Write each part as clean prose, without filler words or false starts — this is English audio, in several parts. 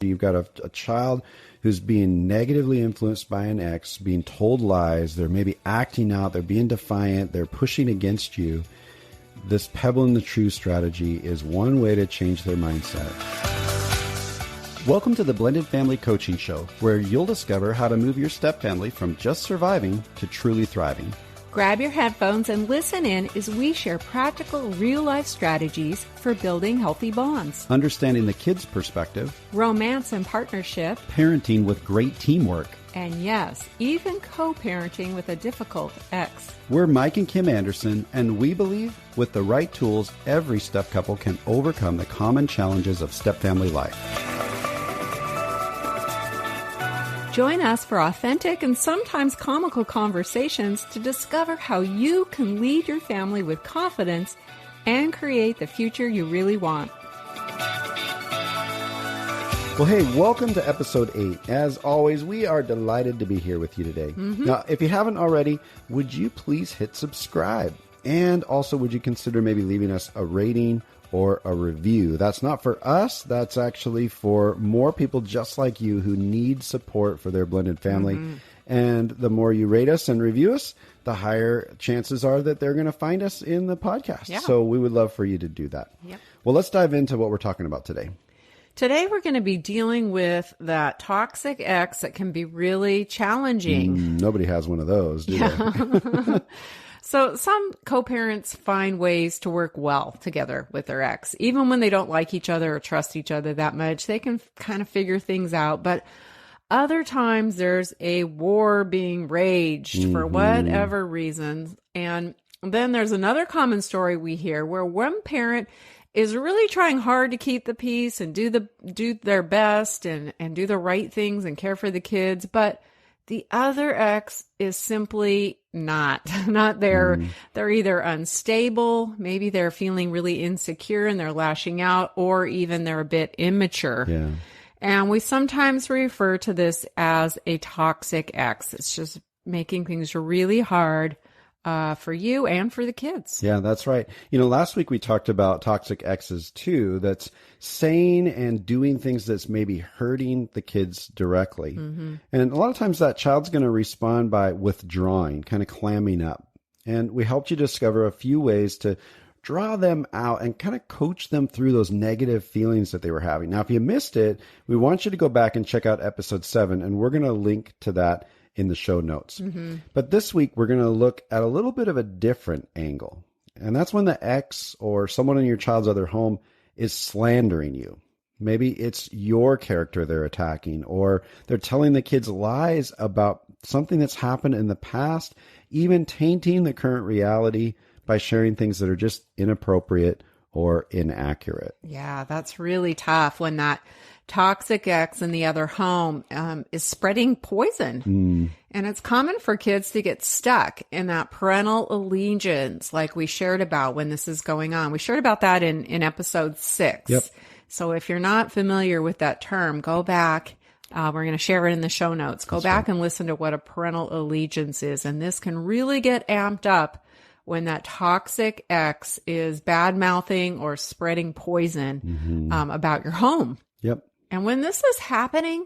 You've got a child who's being negatively influenced by an ex, being told lies. They're maybe acting out. They're being defiant. They're pushing against you. This pebble in the shoe strategy is one way to change their mindset. Welcome to the Blended Family Coaching Show, where you'll discover how to move your stepfamily from just surviving to truly thriving. Grab your headphones and listen in as we share practical, real-life strategies for building healthy bonds. Understanding the kids' perspective. Romance and partnership. Parenting with great teamwork. And yes, even co-parenting with a difficult ex. We're Mike and Kim Anderson, and we believe with the right tools, every step couple can overcome the common challenges of stepfamily life. Join us for authentic and sometimes comical conversations to discover how you can lead your family with confidence and create the future you really want. Well, hey, welcome to episode 8. As always, we are delighted to be here with you today. Now, if you haven't already, would you please hit subscribe? And also, would you consider maybe leaving us a rating or a review? That's not for us. That's actually for more people just like you who need support for their blended family. And the more you rate us and review us, the higher chances are that they're going to find us in the podcast. Yeah. So we would love for you to do that. Yep. Well, let's dive into what we're talking about today. Today, we're going to be dealing with that toxic ex that can be really challenging. Nobody has one of those, do they? So some co-parents find ways to work well together with their ex. Even when they don't like each other or trust each other that much, they can kind of figure things out. But other times there's a war being raged for whatever reasons. And then there's another common story we hear where one parent is really trying hard to keep the peace and do their best and do the right things and care for the kids. But the other ex is simply not there. They're either unstable, maybe they're feeling really insecure and they're lashing out, or even they're a bit immature. Yeah. And we sometimes refer to this as a toxic ex. It's just making things really hard for you and for the kids. Yeah, that's right. You know, last week we talked about toxic exes too, that's saying and doing things that's maybe hurting the kids directly. And a lot of times that child's going to respond by withdrawing, kind of clamming up. And we helped you discover a few ways to draw them out and kind of coach them through those negative feelings that they were having. Now, if you missed it, we want you to go back and check out episode 7, and we're going to link to that in the show notes. But this week, we're going to look at a little bit of a different angle. And that's when the ex or someone in your child's other home is slandering you. Maybe it's your character they're attacking, or they're telling the kids lies about something that's happened in the past, even tainting the current reality by sharing things that are just inappropriate or inaccurate. Yeah, that's really tough when that toxic ex in the other home is spreading poison. And it's common for kids to get stuck in that parental allegiance like we shared about when this is going on. We shared about that in episode 6. Yep. So if you're not familiar with that term, go back. We're going to share it in the show notes. Go back and listen to what a parental allegiance is. And this can really get amped up when that toxic ex is bad-mouthing or spreading poison about your home. Yep. And when this is happening,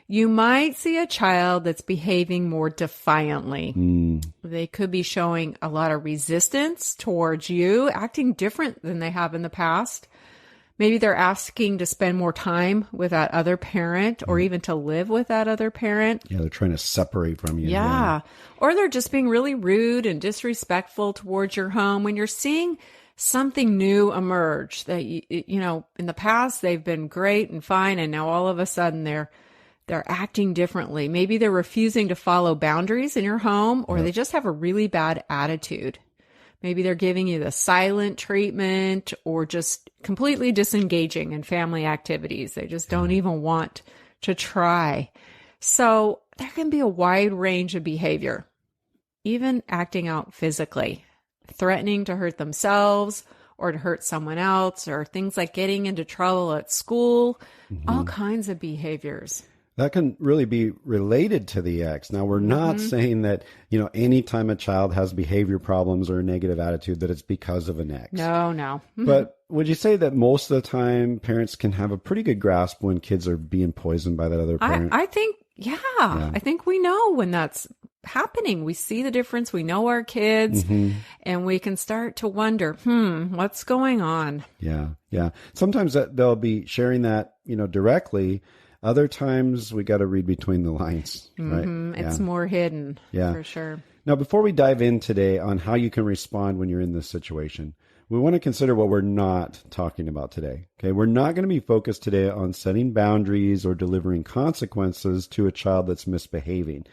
you might see a child that's behaving more defiantly. They could be showing a lot of resistance towards you, acting different than they have in the past. Maybe they're asking to spend more time with that other parent or even to live with that other parent. Yeah, they're trying to separate from you. Yeah. Or they're just being really rude and disrespectful towards your home. When you're seeing something new emerge that, you know, in the past they've been great and fine, and now all of a sudden they're acting differently. Maybe they're refusing to follow boundaries in your home, or they just have a really bad attitude. Maybe they're giving you the silent treatment or just completely disengaging in family activities. They just don't even want to try. So there can be a wide range of behavior, even acting out physically, threatening to hurt themselves or to hurt someone else, or things like getting into trouble at school, all kinds of behaviors. That can really be related to the ex. Now, we're not saying that, anytime a child has behavior problems or a negative attitude, that it's because of an ex. No. But would you say that most of the time parents can have a pretty good grasp when kids are being poisoned by that other parent? I think, yeah. I think we know when that's happening. We see the difference. We know our kids and we can start to wonder, what's going on? Yeah. Sometimes they'll be sharing that, directly. Other times we got to read between the lines, right? It's more hidden, for sure. Now, before we dive in today on how you can respond when you're in this situation, we want to consider what we're not talking about today. Okay, we're not going to be focused today on setting boundaries or delivering consequences to a child that's misbehaving.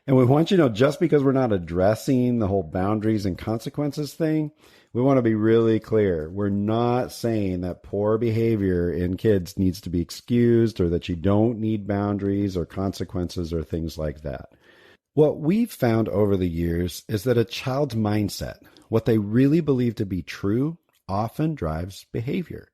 And we want you to know, just because we're not addressing the whole boundaries and consequences thing, we want to be really clear. We're not saying that poor behavior in kids needs to be excused or that you don't need boundaries or consequences or things like that. What we've found over the years is that a child's mindset, what they really believe to be true, often drives behavior.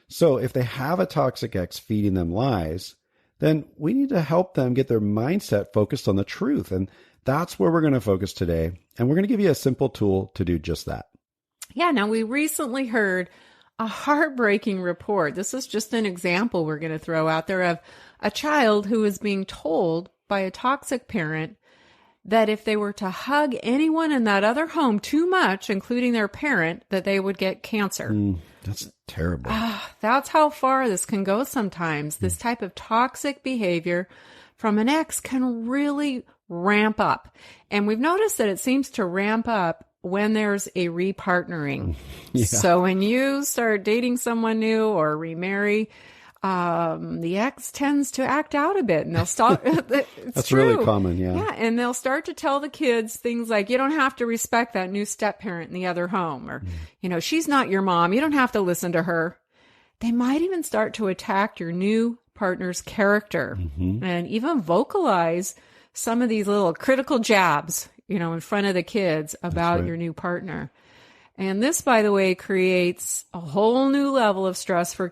So if they have a toxic ex feeding them lies, then we need to help them get their mindset focused on the truth. And that's where we're going to focus today. And we're going to give you a simple tool to do just that. Yeah, now we recently heard a heartbreaking report. This is just an example we're going to throw out there of a child who is being told by a toxic parent that if they were to hug anyone in that other home too much, including their parent, that they would get cancer. That's terrible. That's how far this can go sometimes. This type of toxic behavior from an ex can really ramp up. And we've noticed that it seems to ramp up when there's a repartnering. So when you start dating someone new or remarry, the ex tends to act out a bit and they'll start. That's true. Really common. Yeah. And they'll start to tell the kids things like, you don't have to respect that new step parent in the other home, or, she's not your mom. You don't have to listen to her. They might even start to attack your new partner's character and even vocalize some of these little critical jabs, in front of the kids about your new partner. And this, by the way, creates a whole new level of stress for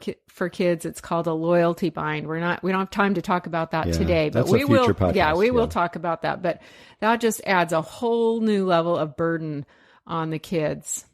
kids. It's called a loyalty bind. We don't have time to talk about that today, but we will. Podcast, we will talk about that. But that just adds a whole new level of burden on the kids.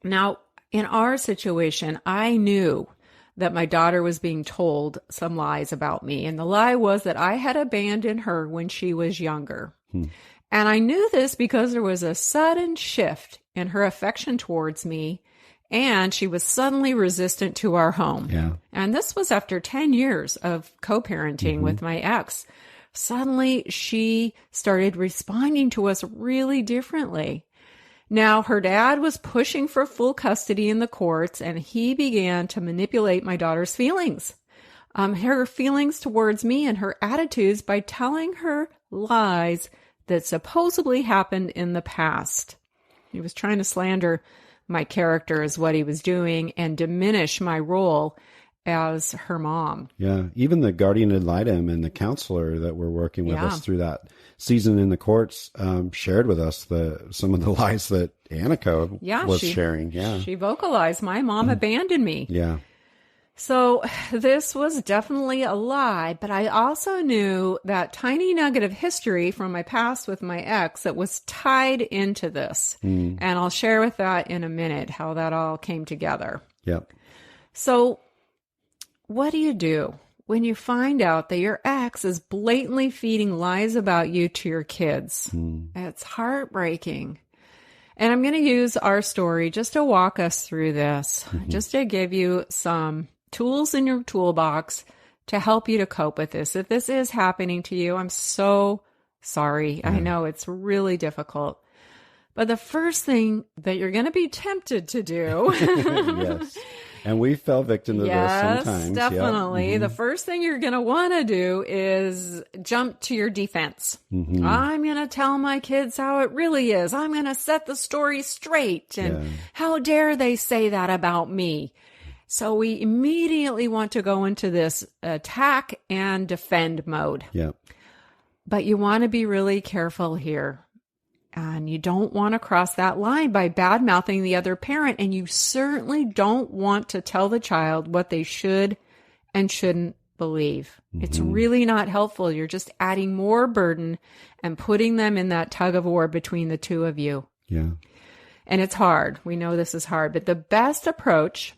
Now, in our situation, I knew that my daughter was being told some lies about me. And the lie was that I had abandoned her when she was younger. And I knew this because there was a sudden shift in her affection towards me, and she was suddenly resistant to our home. And this was after 10 years of co-parenting with my ex. Suddenly, she started responding to us really differently. Now, her dad was pushing for full custody in the courts, and he began to manipulate my daughter's feelings. Her feelings towards me and her attitudes by telling her lies that supposedly happened in the past. He was trying to slander my character is what he was doing and diminish my role as her mom. Yeah. Even the guardian ad litem and the counselor that were working with us through that season in the courts shared with us some of the lies that Annika was sharing. She vocalized, my mom abandoned me. So this was definitely a lie, but I also knew that tiny nugget of history from my past with my ex that was tied into this. And I'll share with that in a minute, how that all came together. So what do you do when you find out that your ex is blatantly feeding lies about you to your kids? It's heartbreaking. And I'm going to use our story just to walk us through this, just to give you some tools in your toolbox to help you to cope with this. If this is happening to you, I'm so sorry. I know it's really difficult. But the first thing that you're going to be tempted to do. And we fell victim to this sometimes. Yes, definitely. The first thing you're going to want to do is jump to your defense. I'm going to tell my kids how it really is. I'm going to set the story straight. And how dare they say that about me? So we immediately want to go into this attack and defend mode. But you want to be really careful here. And you don't want to cross that line by bad-mouthing the other parent. And you certainly don't want to tell the child what they should and shouldn't believe. It's really not helpful. You're just adding more burden and putting them in that tug of war between the two of you. Yeah. And it's hard. We know this is hard, but the best approach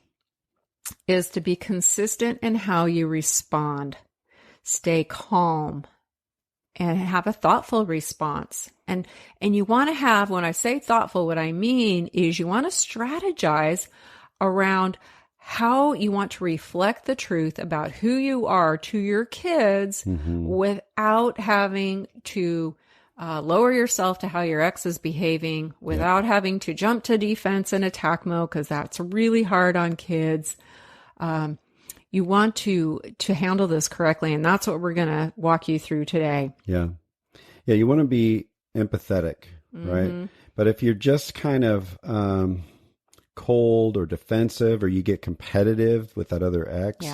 is to be consistent in how you respond. Stay calm and have a thoughtful response. And you want to have, when I say thoughtful, what I mean is you want to strategize around how you want to reflect the truth about who you are to your kids without having to lower yourself to how your ex is behaving, without having to jump to defense and attack mode, because that's really hard on kids. You want to handle this correctly, and that's what we're going to walk you through today. Yeah. Yeah, you want to be empathetic, right? But if you're just kind of cold or defensive, or you get competitive with that other ex,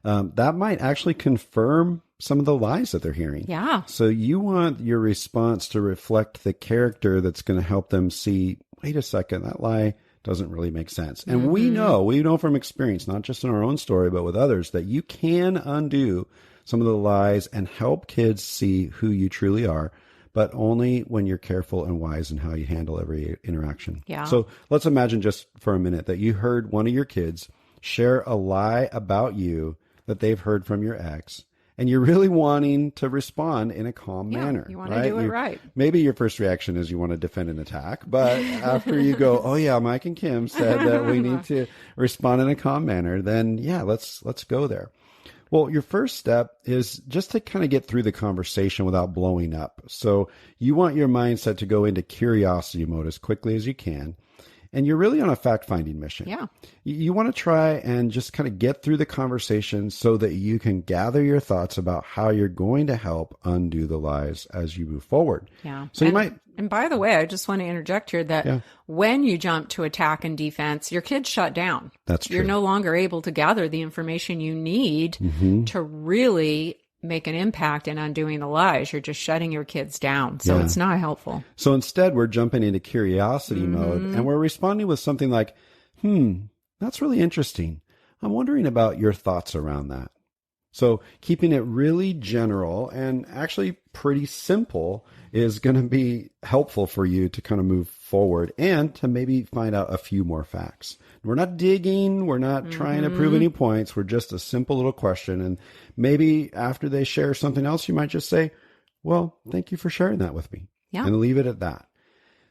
that might actually confirm some of the lies that they're hearing. Yeah. So you want your response to reflect the character that's going to help them see, wait a second, that lie doesn't really make sense. And we know from experience, not just in our own story, but with others, that you can undo some of the lies and help kids see who you truly are, but only when you're careful and wise in how you handle every interaction. Yeah. So let's imagine just for a minute that you heard one of your kids share a lie about you that they've heard from your ex, and you're really wanting to respond in a calm manner. You want to do it right. Maybe your first reaction is you want to defend and attack, but after you go, oh yeah, Mike and Kim said that we need to respond in a calm manner, then yeah, let's go there. Well, your first step is just to kind of get through the conversation without blowing up. So you want your mindset to go into curiosity mode as quickly as you can. And you're really on a fact-finding mission. Yeah. You want to try and just kind of get through the conversation so that you can gather your thoughts about how you're going to help undo the lies as you move forward. Yeah. So you might... And by the way, I just want to interject here that when you jump to attack and defense, your kids shut down. That's true. You're no longer able to gather the information you need to really make an impact in undoing the lies. You're just shutting your kids down. So it's not helpful. So instead, we're jumping into curiosity mode, and we're responding with something like, that's really interesting. I'm wondering about your thoughts around that. So keeping it really general and actually pretty simple is going to be helpful for you to kind of move forward and to maybe find out a few more facts. We're not digging. We're not trying to prove any points. We're just a simple little question. And maybe after they share something else, you might just say, well, thank you for sharing that with me. Yeah. And leave it at that.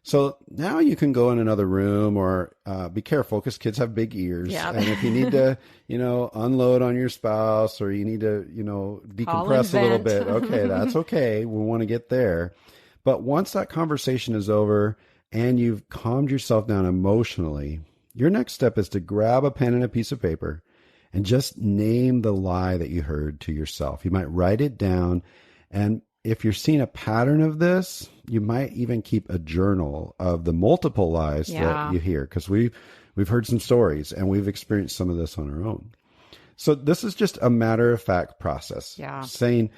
So now you can go in another room or be careful because kids have big ears. Yeah. And if you need to, unload on your spouse or you need to, decompress a little bit, okay, that's okay. We want to get there. But once that conversation is over and you've calmed yourself down emotionally, your next step is to grab a pen and a piece of paper and just name the lie that you heard to yourself. You might write it down. And if you're seeing a pattern of this, you might even keep a journal of the multiple lies that you hear, because we've heard some stories and we've experienced some of this on our own. So this is just a matter-of-fact process. Yeah. Saying,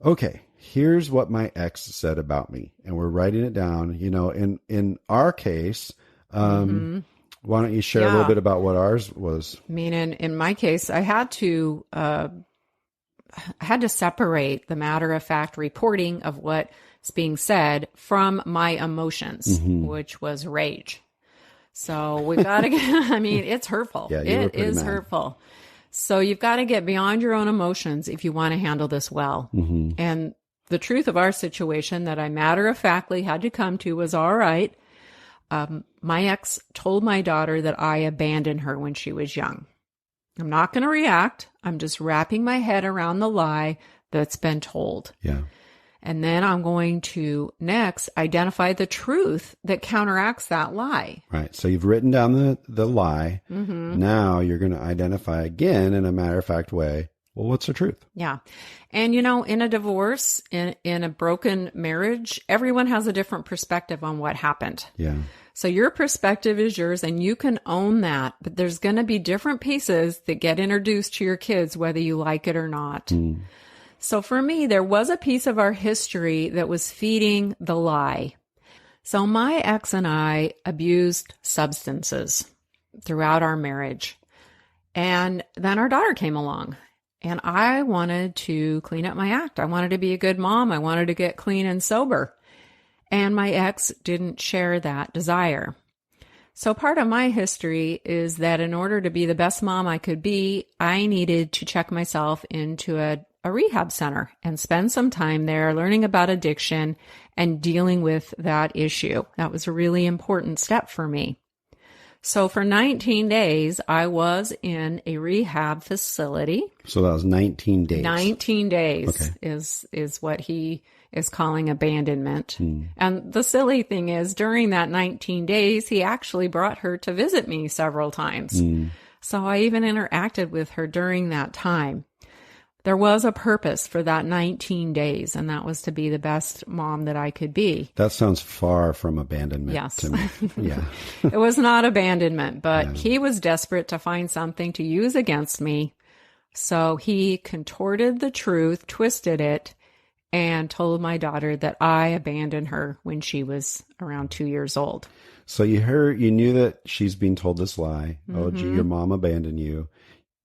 okay, here's what my ex said about me. And we're writing it down. In our case, why don't you share a little bit about what ours was? I mean, in my case, I had to separate the matter-of-fact reporting of what's being said from my emotions, which was rage. So we've got to get, it's hurtful. Yeah, it is mad. Hurtful. So you've got to get beyond your own emotions if you want to handle this well. And the truth of our situation that I matter-of-factly had to come to was, all right, my ex told my daughter that I abandoned her when she was young. I'm not going to react. I'm just wrapping my head around the lie that's been told. Yeah. And then I'm going to next identify the truth that counteracts that lie. Right. So you've written down the lie. Now you're going to identify again in a matter-of-fact way, well, what's the truth? Yeah. And, in a divorce, in a broken marriage, everyone has a different perspective on what happened. Yeah. So your perspective is yours and you can own that, but there's going to be different pieces that get introduced to your kids, whether you like it or not. So for me, there was a piece of our history that was feeding the lie. So my ex and I abused substances throughout our marriage. And then our daughter came along And I wanted to clean up my act. I wanted to be a good mom. I wanted to get clean and sober. And my ex didn't share that desire. So part of my history is that in order to be the best mom I could be, I needed to check myself into a rehab center and spend some time there learning about addiction and dealing with that issue. That was a really important step for me. So for 19 days, I was in a rehab facility. So that was 19 days. 19 days is what he is calling abandonment. And the silly thing is, during that 19 days, he actually brought her to visit me several times. So I even interacted with her during that time. There was a purpose for that 19 days, and that was to be the best mom that I could be. That sounds far from abandonment to me. Yeah. It was not abandonment, but he was desperate to find something to use against me. So he contorted the truth, twisted it, and told my daughter that I abandoned her when she was around 2 years old. So you knew that she's being told this lie. Oh, gee, your mom abandoned you.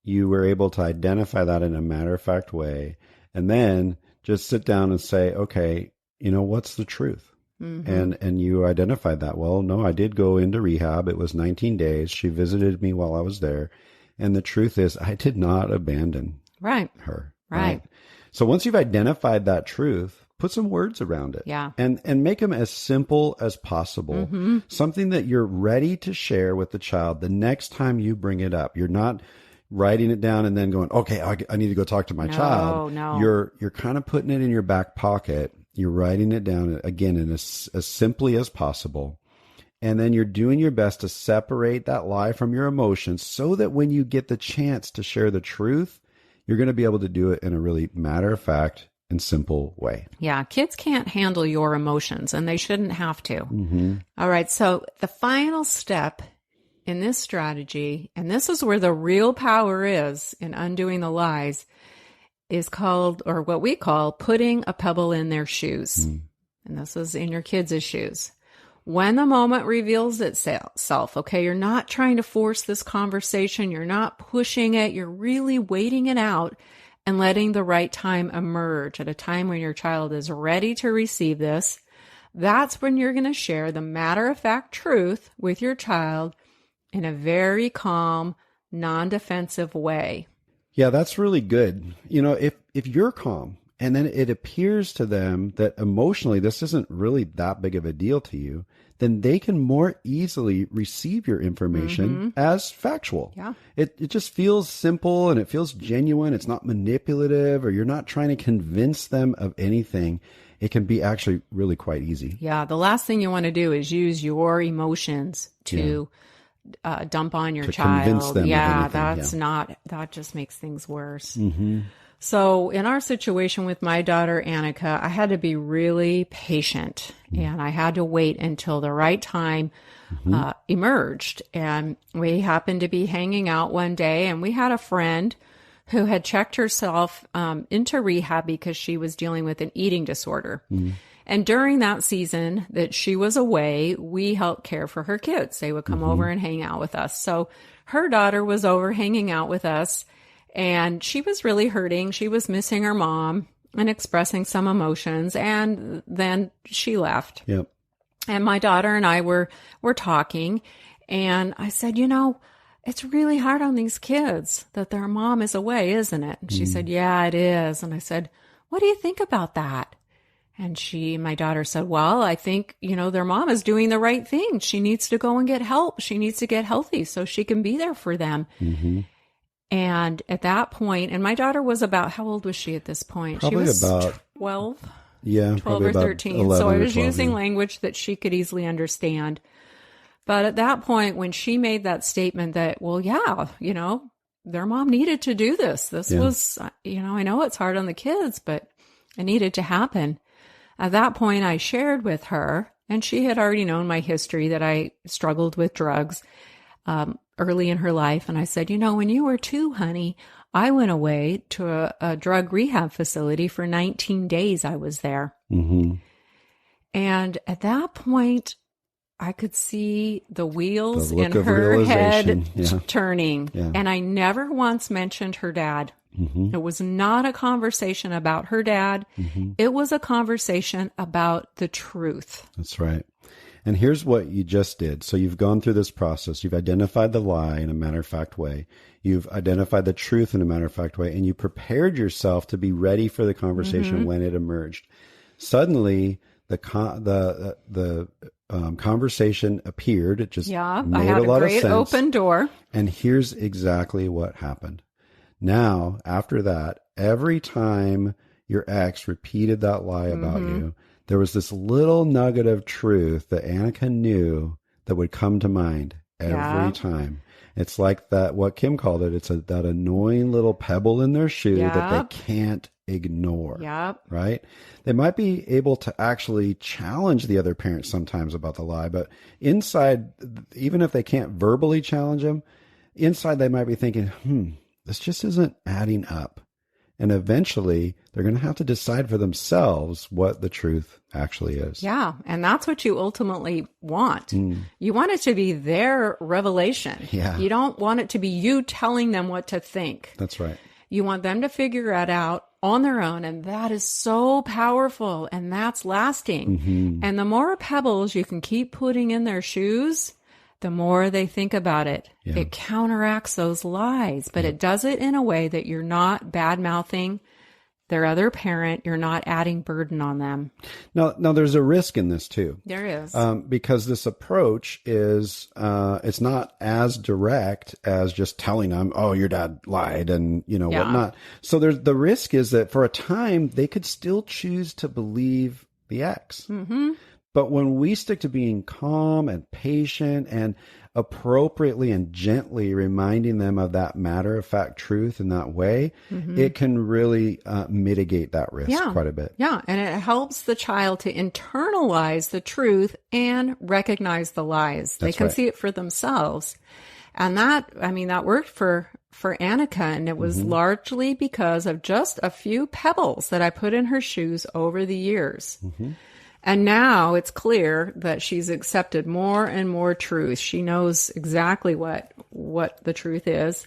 You were able to identify that in a matter-of-fact way, and then just sit down and say, okay, what's the truth? And you identified that. Well, no, I did go into rehab. It was 19 days. She visited me while I was there. And the truth is, I did not abandon her. Right. So once you've identified that truth, put some words around it. Yeah. And make them as simple as possible. Something that you're ready to share with the child the next time you bring it up. You're not writing it down and then going, okay, I need to go talk to my child. No. You're kind of putting it in your back pocket. You're writing it down again in as simply as possible. And then you're doing your best to separate that lie from your emotions so that when you get the chance to share the truth, you're going to be able to do it in a really matter-of-fact and simple way. Yeah, kids can't handle your emotions, and they shouldn't have to. All right, so the final step in this strategy, and this is where the real power is in undoing the lies, is called, or what we call, putting a pebble in their shoes. And this is in your kids' shoes. When the moment reveals itself, okay, you're not trying to force this conversation, you're not pushing it, you're really waiting it out and letting the right time emerge at a time when your child is ready to receive this. That's when you're going to share the matter-of-fact truth with your child in a very calm, non-defensive way. Yeah, that's really good. If you're calm and then it appears to them that emotionally this isn't really that big of a deal to you, then they can more easily receive your information as factual. Yeah. It just feels simple and it feels genuine. It's not manipulative, or you're not trying to convince them of anything. It can be actually really quite easy. Yeah, the last thing you want to do is use your emotions to dump on your child. Convince them of anything. That just makes things worse. So in our situation with my daughter, Annika, I had to be really patient and I had to wait until the right time emerged. And we happened to be hanging out one day, and we had a friend who had checked herself into rehab because she was dealing with an eating disorder. And during that season that she was away, we helped care for her kids. They would come over and hang out with us. So her daughter was over hanging out with us, and she was really hurting. She was missing her mom and expressing some emotions. And then she left. Yep. And my daughter and I were talking, and I said, it's really hard on these kids that their mom is away, isn't it? And she said, yeah, it is. And I said, what do you think about that? And my daughter said, well, I think, their mom is doing the right thing. She needs to go and get help. She needs to get healthy so she can be there for them. And at that point, and my daughter was about, how old was she at this point? Probably she was about 12. Yeah, 12 or 13. So I was using language that she could easily understand. But at that point, when she made that statement that, well, yeah, their mom needed to do this. This was, I know it's hard on the kids, but it needed to happen. At that point, I shared with her, and she had already known my history that I struggled with drugs early in her life. And I said, when you were 2, honey, I went away to a drug rehab facility for 19 days. I was there. And at that point, I could see the wheels in her head turning. And I never once mentioned her dad. It was not a conversation about her dad. It was a conversation about the truth. That's right. And here's what you just did. So you've gone through this process. You've identified the lie in a matter-of-fact way. You've identified the truth in a matter-of-fact way. And you prepared yourself to be ready for the conversation when it emerged. Suddenly, the conversation appeared. It just made I had a lot great of sense. Open door. And here's exactly what happened. Now, after that, every time your ex repeated that lie about you, there was this little nugget of truth that Annika knew that would come to mind every time. It's like that, what Kim called it. It's that annoying little pebble in their shoe that they can't ignore. Right? They might be able to actually challenge the other parent sometimes about the lie, but inside, even if they can't verbally challenge them, inside they might be thinking, this just isn't adding up. And eventually, they're going to have to decide for themselves what the truth actually is. Yeah, and that's what you ultimately want. You want it to be their revelation. Yeah. You don't want it to be you telling them what to think. That's right. You want them to figure it out on their own, and that is so powerful, and that's lasting. And the more pebbles you can keep putting in their shoes, the more they think about it. It counteracts those lies, but it does it in a way that you're not bad-mouthing their other parent. You're not adding burden on them. Now there's a risk in this too. There is. Because this approach is, it's not as direct as just telling them, oh, your dad lied and, whatnot. So the risk is that for a time, they could still choose to believe the ex. But when we stick to being calm and patient and appropriately and gently reminding them of that matter-of-fact truth in that way, it can really mitigate that risk quite a bit. Yeah, and it helps the child to internalize the truth and recognize the lies. They can see it for themselves. And that worked for Annika, and it was largely because of just a few pebbles that I put in her shoes over the years. And now it's clear that she's accepted more and more truth. She knows exactly what the truth is.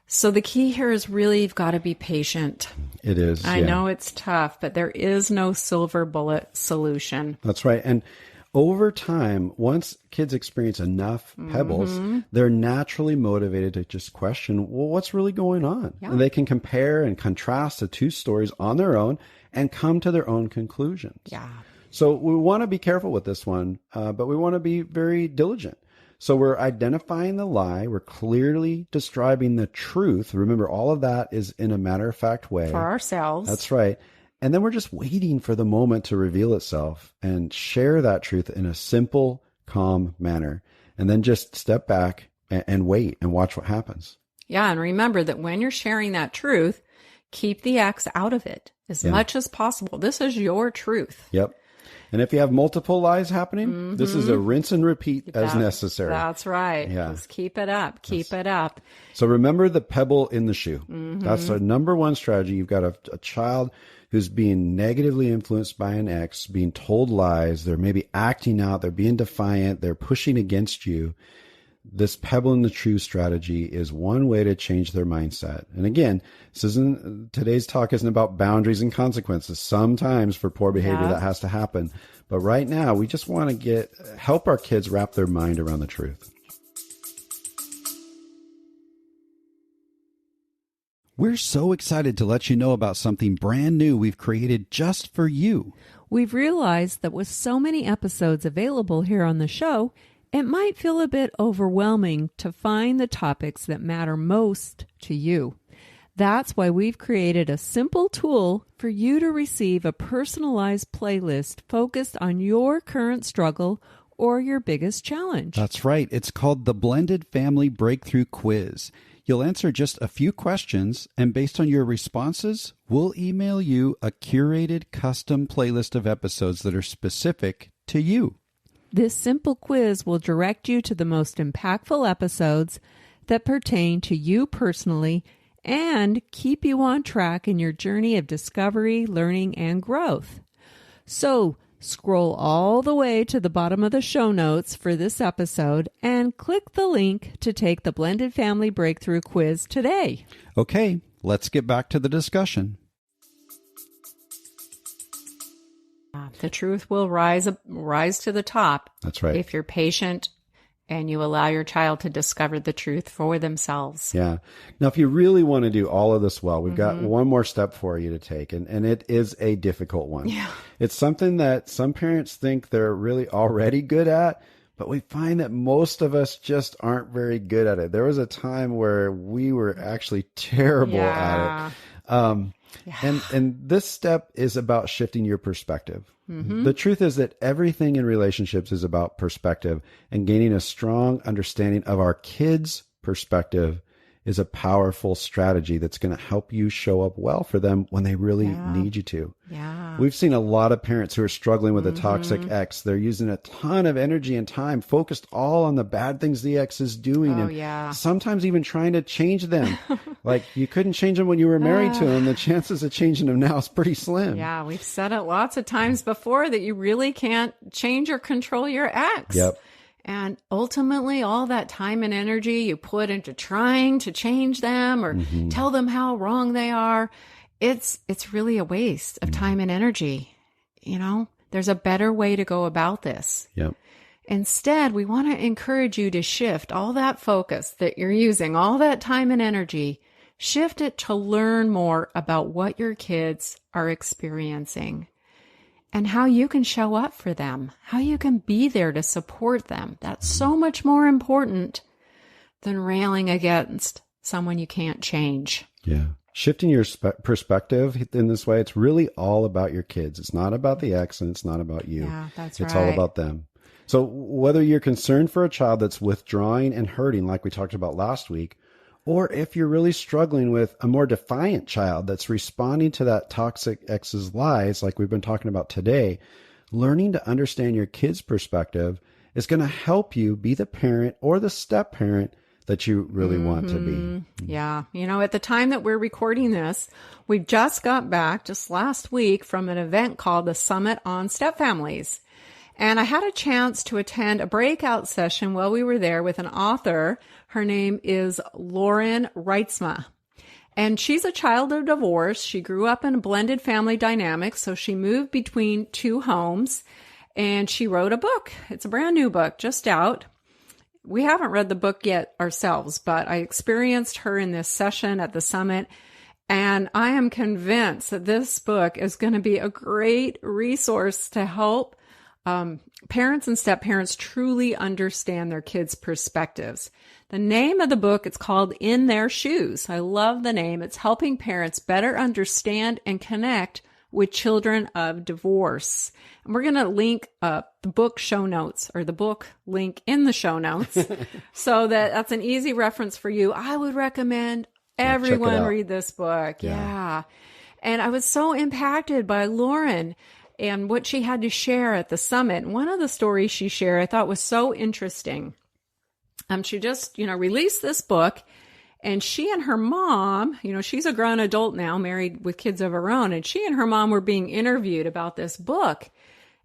So the key here is really you've got to be patient. It is. I know it's tough, but there is no silver bullet solution. That's right. And over time, once kids experience enough pebbles, they're naturally motivated to just question, well, what's really going on? And they can compare and contrast the two stories on their own and come to their own conclusions. So we want to be careful with this one, but we want to be very diligent. So we're identifying the lie. We're clearly describing the truth. Remember, all of that is in a matter-of-fact way. For ourselves. That's right. And then we're just waiting for the moment to reveal itself and share that truth in a simple, calm manner. And then just step back and wait and watch what happens. Yeah, and remember that when you're sharing that truth, keep the ex out of it as much as possible. This is your truth. Yep. And if you have multiple lies happening, this is a rinse and repeat as necessary. That's right. Yeah. Just keep it up. Keep it up. So remember the pebble in the shoe. That's our number one strategy. You've got a child who's being negatively influenced by an ex, being told lies. They're maybe acting out. They're being defiant. They're pushing against you. This pebble in the shoe strategy is one way to change their mindset. And again, today's talk isn't about boundaries and consequences. Sometimes for poor behavior that has to happen. But right now, we just want to help our kids wrap their mind around the truth. We're so excited to let you know about something brand new we've created just for you. We've realized that with so many episodes available here on the show, it might feel a bit overwhelming to find the topics that matter most to you. That's why we've created a simple tool for you to receive a personalized playlist focused on your current struggle or your biggest challenge. That's right. It's called the Blended Family Breakthrough Quiz. You'll answer just a few questions, and based on your responses, we'll email you a curated custom playlist of episodes that are specific to you. This simple quiz will direct you to the most impactful episodes that pertain to you personally and keep you on track in your journey of discovery, learning, and growth. So, scroll all the way to the bottom of the show notes for this episode and click the link to take the Blended Family Breakthrough Quiz today. Okay, let's get back to the discussion. The truth will rise to the top. That's right. If you're patient and you allow your child to discover the truth for themselves. Yeah. Now, if you really want to do all of this well, we've got one more step for you to take, and it is a difficult one. Yeah. It's something that some parents think they're really already good at, but we find that most of us just aren't very good at it. There was a time where we were actually terrible at it. And this step is about shifting your perspective. The truth is that everything in relationships is about perspective, and gaining a strong understanding of our kids' perspective is a powerful strategy that's going to help you show up well for them when they really need you to. Yeah. We've seen a lot of parents who are struggling with a toxic ex. They're using a ton of energy and time focused all on the bad things the ex is doing, and sometimes even trying to change them. Like, you couldn't change them when you were married to them. The chances of changing them now is pretty slim. Yeah, we've said it lots of times before that you really can't change or control your ex. Yep. And ultimately, all that time and energy you put into trying to change them or tell them how wrong they are, it's really a waste of time and energy. You know, there's a better way to go about this. Yep. Instead, we want to encourage you to shift all that focus that you're using, all that time and energy, shift it to learn more about what your kids are experiencing. And how you can show up for them, how you can be there to support them. That's so much more important than railing against someone you can't change. Yeah. Shifting your perspective in this way, it's really all about your kids. It's not about the ex, and it's not about you. Yeah, that's right. It's all about them. So whether you're concerned for a child that's withdrawing and hurting, like we talked about last week, or if you're really struggling with a more defiant child that's responding to that toxic ex's lies, like we've been talking about today, learning to understand your kid's perspective is going to help you be the parent or the step parent that you really want to be. Yeah. You know, at the time that we're recording this, we just got back just last week from an event called the Summit on Step Families. And I had a chance to attend a breakout session while we were there with an author. Her name is Lauren Reitzma. And she's a child of divorce. She grew up in a blended family dynamic, so she moved between two homes, and she wrote a book. It's a brand new book, just out. We haven't read the book yet ourselves, but I experienced her in this session at the summit, and I am convinced that this book is going to be a great resource to help parents and step parents truly understand their kids' perspectives. The name of the book, it's called In Their Shoes. I love the name. It's helping parents better understand and connect with children of divorce. And we're going to link the book show notes, or the book link in the show notes, so that's an easy reference for you. I would recommend everyone read this book. Yeah. And I was so impacted by Lauren and what she had to share at the summit. One of the stories she shared I thought was so interesting. She just, released this book, and she and her mom, she's a grown adult now, married with kids of her own, and she and her mom were being interviewed about this book.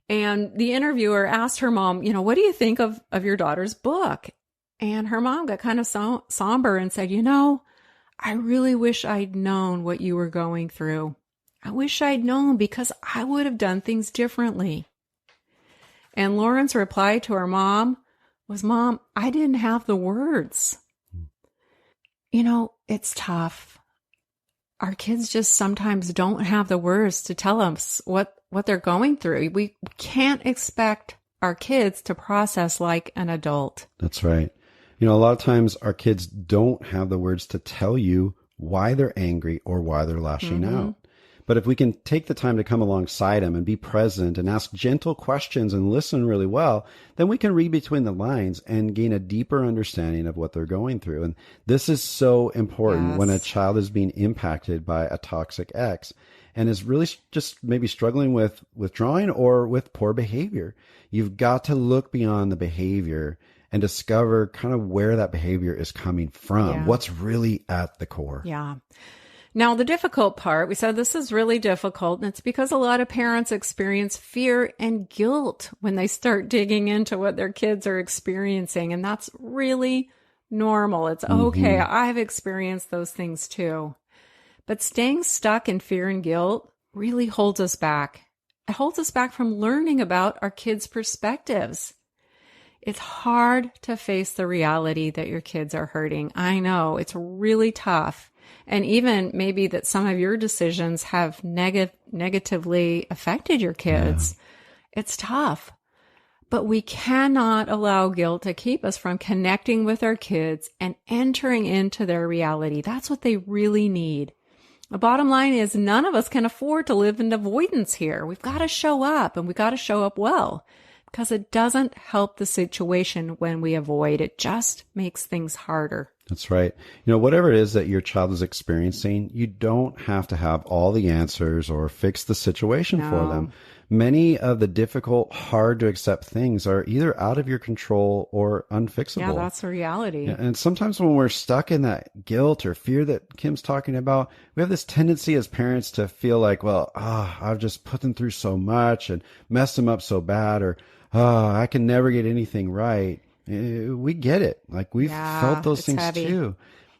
And the interviewer asked her mom, what do you think of your daughter's book? And her mom got kind of somber and said, I really wish I'd known what you were going through. I wish I'd known, because I would have done things differently. And Lauren's reply to her mom was, Mom, I didn't have the words. It's tough. Our kids just sometimes don't have the words to tell us what they're going through. We can't expect our kids to process like an adult. That's right. A lot of times our kids don't have the words to tell you why they're angry or why they're lashing out. But if we can take the time to come alongside them and be present and ask gentle questions and listen really well, then we can read between the lines and gain a deeper understanding of what they're going through. And this is so important when a child is being impacted by a toxic ex and is really just maybe struggling with withdrawing or with poor behavior. You've got to look beyond the behavior and discover kind of where that behavior is coming from, what's really at the core. Yeah. Now, the difficult part, we said this is really difficult, and it's because a lot of parents experience fear and guilt when they start digging into what their kids are experiencing, and that's really normal. It's okay. I've experienced those things too. But staying stuck in fear and guilt really holds us back. It holds us back from learning about our kids' perspectives. It's hard to face the reality that your kids are hurting. I know it's really tough. And even maybe that some of your decisions have negatively affected your kids. Yeah. It's tough. But we cannot allow guilt to keep us from connecting with our kids and entering into their reality. That's what they really need. The bottom line is none of us can afford to live in avoidance here. We've got to show up, and we've got to show up well, because it doesn't help the situation when we avoid. It just makes things harder. That's right. Whatever it is that your child is experiencing, you don't have to have all the answers or fix the situation for them. Many of the difficult, hard to accept things are either out of your control or unfixable. Yeah, that's the reality. And sometimes when we're stuck in that guilt or fear that Kim's talking about, we have this tendency as parents to feel like, well, I've just put them through so much and messed them up so bad, or I can never get anything right. We get it. Like we've felt those things heavy too.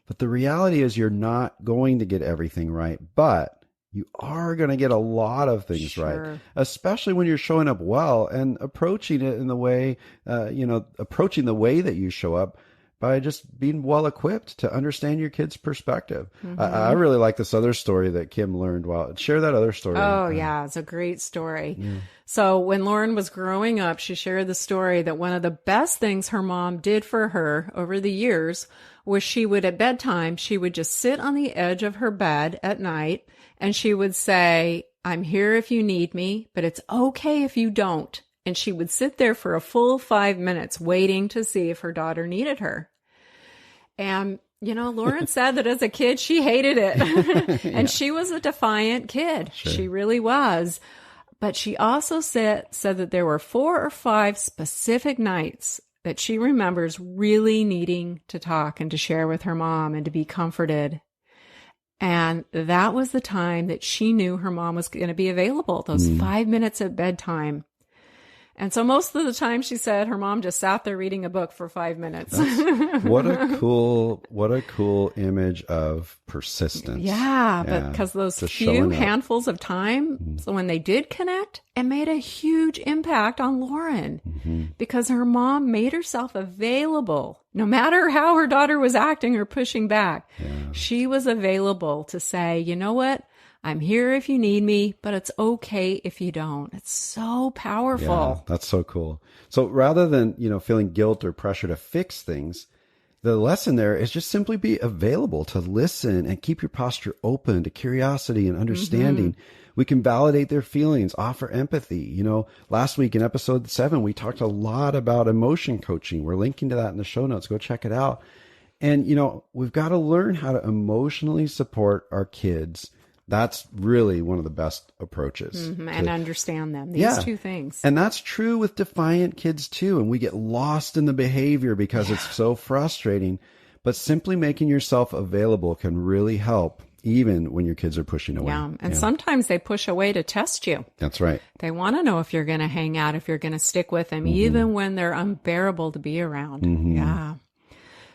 But the reality is you're not going to get everything right, but you are going to get a lot of things right, especially when you're showing up well and approaching it in the way, approaching the way that you show up by just being well equipped to understand your kid's perspective. Mm-hmm. I really like this other story that Kim learned. Share that other story. Oh, yeah. It's a great story. Yeah. So when Lauren was growing up, she shared the story that one of the best things her mom did for her over the years was at bedtime, she would just sit on the edge of her bed at night and she would say, "I'm here if you need me, but it's okay if you don't." And she would sit there for a full 5 minutes waiting to see if her daughter needed her. And, Lauren said that as a kid, she hated it. And she was a defiant kid. Sure. She really was. But she also said that there were 4 or 5 specific nights that she remembers really needing to talk and to share with her mom and to be comforted. And that was the time that she knew her mom was going to be available, those 5 minutes at bedtime. And so most of the time, she said her mom just sat there reading a book for 5 minutes. What a cool image of persistence. Yeah, but because those few handfuls of time, so when they did connect, it made a huge impact on Lauren because her mom made herself available. No matter how her daughter was acting or pushing back, she was available to say, "You know what? I'm here if you need me, but it's okay if you don't." It's so powerful. Yeah, that's so cool. So rather than, feeling guilt or pressure to fix things, the lesson there is just simply be available to listen and keep your posture open to curiosity and understanding. We can validate their feelings, offer empathy. Last week in episode 7, we talked a lot about emotion coaching. We're linking to that in the show notes. Go check it out. And, we've got to learn how to emotionally support our kids. That's really one of the best approaches. And understand them. These two things. And that's true with defiant kids too. And we get lost in the behavior because it's so frustrating. But simply making yourself available can really help, even when your kids are pushing away. Yeah. And sometimes they push away to test you. That's right. They want to know if you're going to hang out, if you're going to stick with them, even when they're unbearable to be around. Yeah.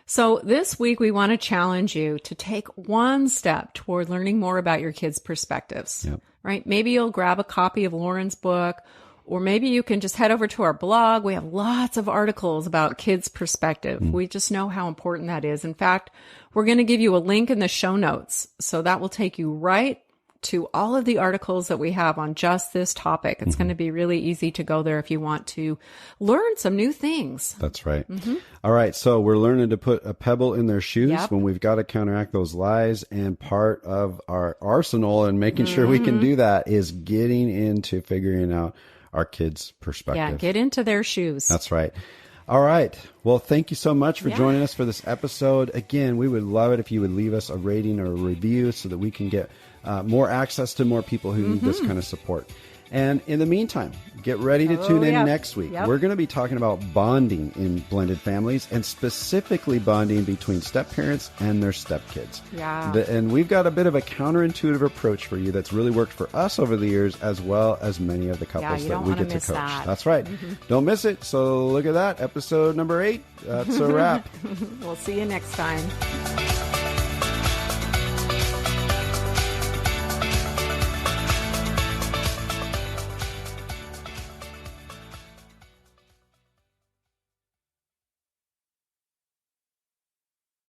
So this week, we want to challenge you to take one step toward learning more about your kids' perspectives, right? Maybe you'll grab a copy of Lauren's book, or maybe you can just head over to our blog. We have lots of articles about kids' perspective. We just know how important that is. In fact, we're going to give you a link in the show notes. So that will take you right to all of the articles that we have on just this topic. It's going to be really easy to go there if you want to learn some new things. That's right. All right. So we're learning to put a pebble in their shoes when we've got to counteract those lies. And part of our arsenal and making sure we can do that is getting into figuring out our kids' perspective. Yeah, get into their shoes. That's right. All right. Well, thank you so much for joining us for this episode. Again, we would love it if you would leave us a rating or a review so that we can get more access to more people who need this kind of support. And in the meantime, get ready to tune in next week. We're going to be talking about bonding in blended families and specifically bonding between step-parents and their stepkids. Yeah. And we've got a bit of a counterintuitive approach for you that's really worked for us over the years, as well as many of the couples that we get to coach. That's right. Don't miss it. So look at that. Episode number 8. That's a wrap. We'll see you next time.